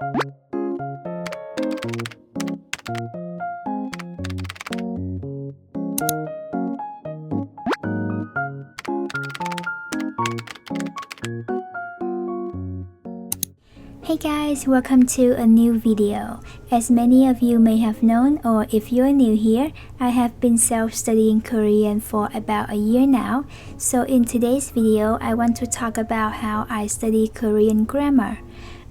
Hey guys, welcome to a new video. As many of you may have known, or if you're new here, I have been self-studying Korean for about a year now. So in today's video, I want to talk about how I study Korean grammar.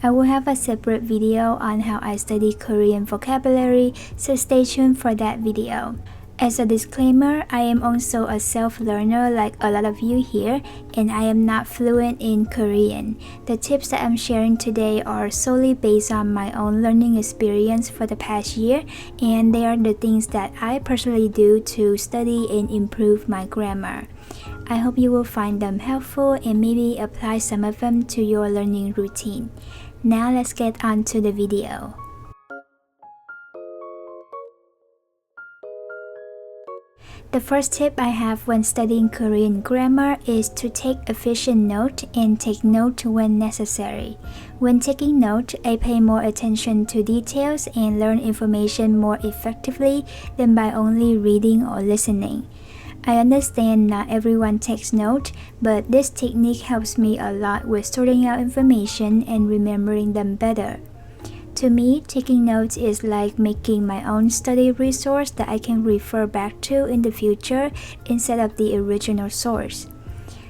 I will have a separate video on how I study Korean vocabulary, so stay tuned for that video. As a disclaimer, I am also a self-learner like a lot of you here, and I am not fluent in Korean. The tips that I'm sharing today are solely based on my own learning experience for the past year, and they are the things that I personally do to study and improve my grammar. I hope you will find them helpful and maybe apply some of them to your learning routine. Now let's get on to the video. The first tip I have when studying Korean grammar is to take efficient note and take note when necessary. When taking note, I pay more attention to details and learn information more effectively than by only reading or listening. I understand not everyone takes note, but this technique helps me a lot with sorting out information and remembering them better. To me, taking notes is like making my own study resource that I can refer back to in the future instead of the original source.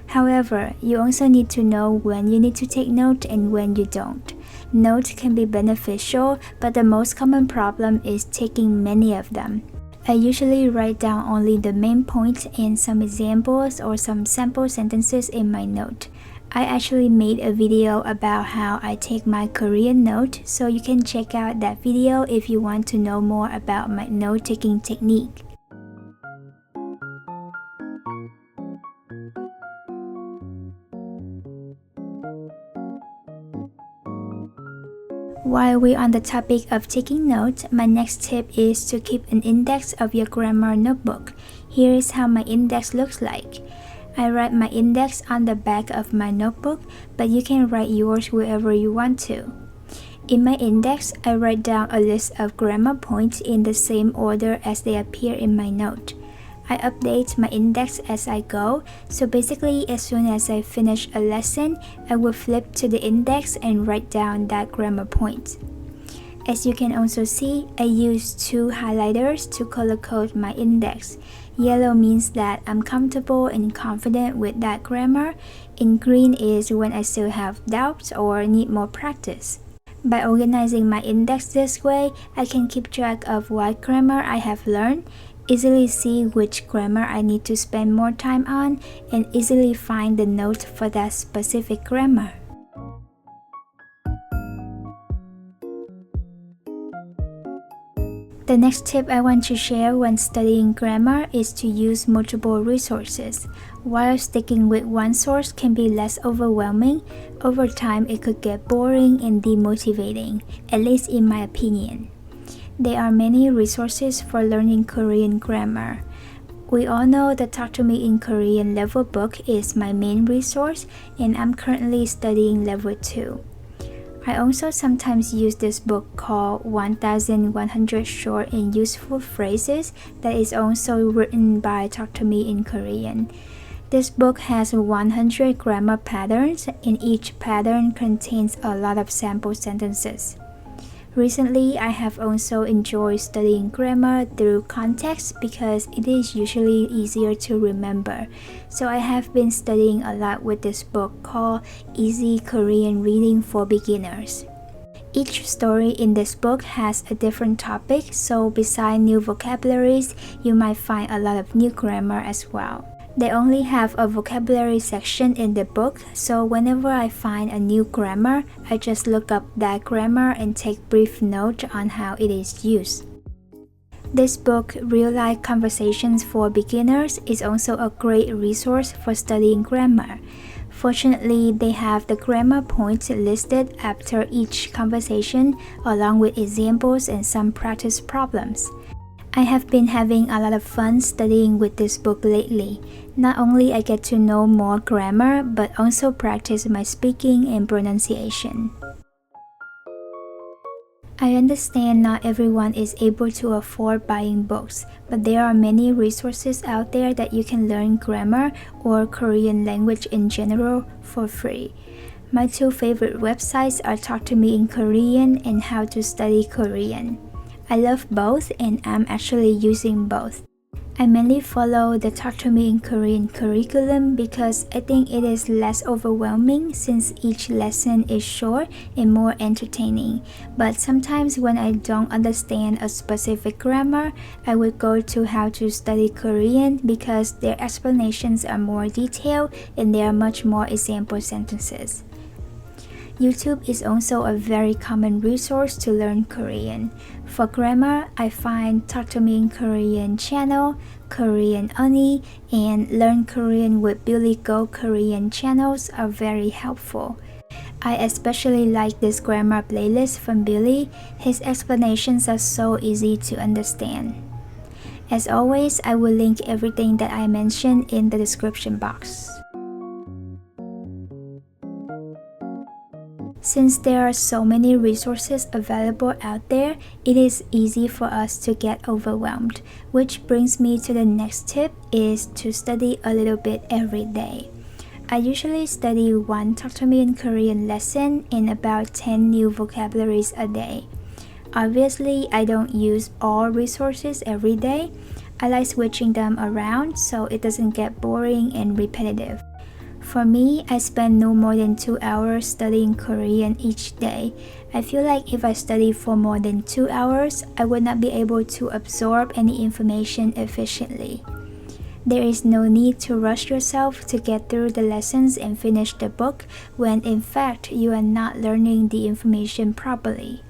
However, you also need to know when you need to take note and when you don't. Notes can be beneficial, but the most common problem is taking many of them. I usually write down only the main points and some examples or some sample sentences in my note. I actually made a video about how I take my Korean note, so you can check out that video if you want to know more about my note-taking technique. While we're on the topic of taking notes, my next tip is to keep an index of your grammar notebook. Here is how my index looks like. I write my index on the back of my notebook, but you can write yours wherever you want to. In my index, I write down a list of grammar points in the same order as they appear in my note. I update my index as I go, so basically as soon as I finish a lesson, I will flip to the index and write down that grammar point. As you can also see, I use two highlighters to color code my index. Yellow means that I'm comfortable and confident with that grammar, and green is when I still have doubts or need more practice. By organizing my index this way, I can keep track of what grammar I have learned, easily see which grammar I need to spend more time on, and easily find the note for that specific grammar. The next tip I want to share when studying grammar is to use multiple resources. While sticking with one source can be less overwhelming, over time it could get boring and demotivating, at least in my opinion. There are many resources for learning Korean grammar. We all know the Talk to Me in Korean level book is my main resource, and I'm currently studying level 2. I also sometimes use this book called 1100 Short and Useful Phrases that is also written by Talk to Me in Korean. This book has 100 grammar patterns, and each pattern contains a lot of sample sentences. Recently, I have also enjoyed studying grammar through context because it is usually easier to remember. So I have been studying a lot with this book called Easy Korean Reading for Beginners. Each story in this book has a different topic, so besides new vocabularies, you might find a lot of new grammar as well. They only have a vocabulary section in the book, so whenever I find a new grammar, I just look up that grammar and take brief note on how it is used. This book, Real Life Conversations for Beginners, is also a great resource for studying grammar. Fortunately, they have the grammar points listed after each conversation, along with examples and some practice problems. I have been having a lot of fun studying with this book lately. Not only I get to know more grammar, but also practice my speaking and pronunciation. I understand not everyone is able to afford buying books, but there are many resources out there that you can learn grammar or Korean language in general for free. My two favorite websites are Talk to Me in Korean and How to Study Korean. I love both and I'm actually using both. I mainly follow the Talk to Me in Korean curriculum because I think it is less overwhelming since each lesson is short and more entertaining. But sometimes when I don't understand a specific grammar, I would go to How to Study Korean because their explanations are more detailed and there are much more example sentences. YouTube is also a very common resource to learn Korean. For grammar, I find Talk to Me in Korean channel, Korean Oni, and Learn Korean with vllo Korean channels are very helpful. I especially like this grammar playlist from Billy. His explanations are so easy to understand. As always, I will link everything that I mentioned in the description box. Since there are so many resources available out there, it is easy for us to get overwhelmed, which brings me to the next tip is to study a little bit every day. I usually study one Talk to Me in Korean lesson and about 10 new vocabularies a day. Obviously, I don't use all resources every day. I like switching them around so it doesn't get boring and repetitive. For me, I spend no more than 2 hours studying Korean each day. I feel like if I study for more than 2 hours, I would not be able to absorb any information efficiently. There is no need to rush yourself to get through the lessons and finish the book when in fact you are not learning the information properly.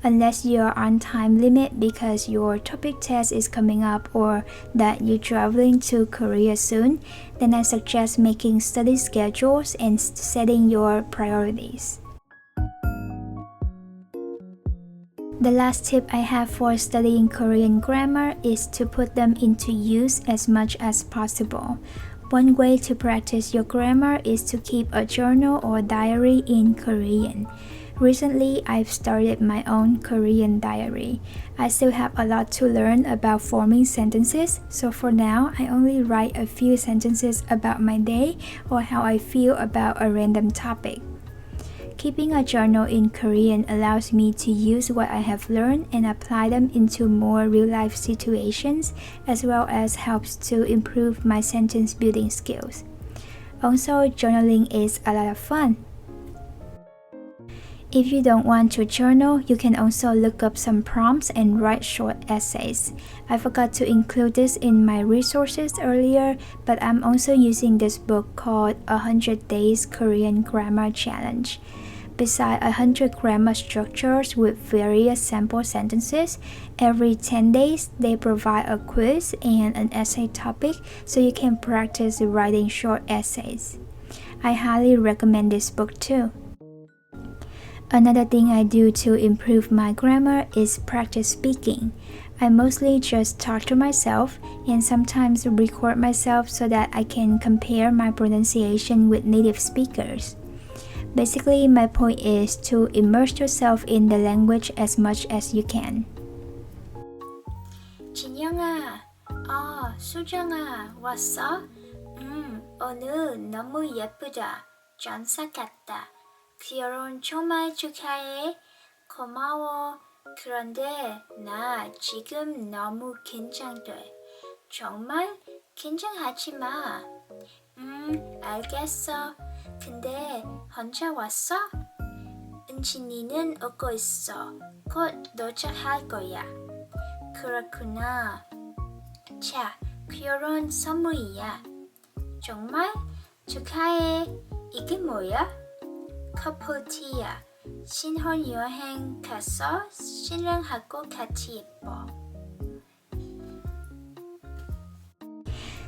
Unless you are on time limit because your topic test is coming up or that you're traveling to Korea soon, then I suggest making study schedules and setting your priorities. The last tip I have for studying Korean grammar is to put them into use as much as possible. One way to practice your grammar is to keep a journal or diary in Korean. Recently, I've started my own Korean diary. I still have a lot to learn about forming sentences, so for now, I only write a few sentences about my day or how I feel about a random topic. Keeping a journal in Korean allows me to use what I have learned and apply them into more real-life situations, as well as helps to improve my sentence building skills. Also, journaling is a lot of fun. If you don't want to journal, you can also look up some prompts and write short essays. I forgot to include this in my resources earlier, but I'm also using this book called 100 Days Korean Grammar Challenge. Beside 100 grammar structures with various sample sentences, every 10 days they provide a quiz and an essay topic so you can practice writing short essays. I highly recommend this book too. Another thing I do to improve my grammar is practice speaking. I mostly just talk to myself and sometimes record myself so that I can compare my pronunciation with native speakers. Basically, my point is to immerse yourself in the language as much as you can. 진영아, 수정아, 왔어? 오늘 너무 예쁘다. 전사 같다. 결혼 정말 축하해. 고마워. 그런데 나 지금 너무 긴장돼. 정말 긴장하지 마. 알겠어. 근데 혼자 왔어? 은진이는 오고 있어. 곧 도착할 거야. 그렇구나. 자, 결혼 선물이야. 정말 축하해. 이게 뭐야? 커플티야. 신혼여행 가서 신랑하고 같이 예뻐.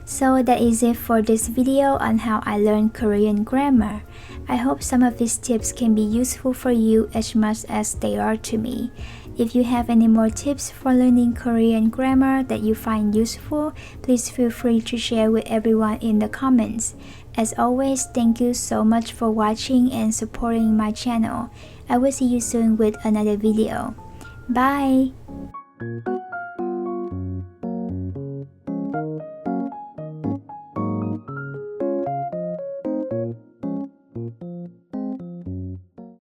So that is it for this video on how I learned Korean grammar. I hope some of these tips can be useful for you as much as they are to me. If you have any more tips for learning Korean grammar that you find useful, please feel free to share with everyone in the comments. As always, thank you so much for watching and supporting my channel. I will see you soon with another video. Bye!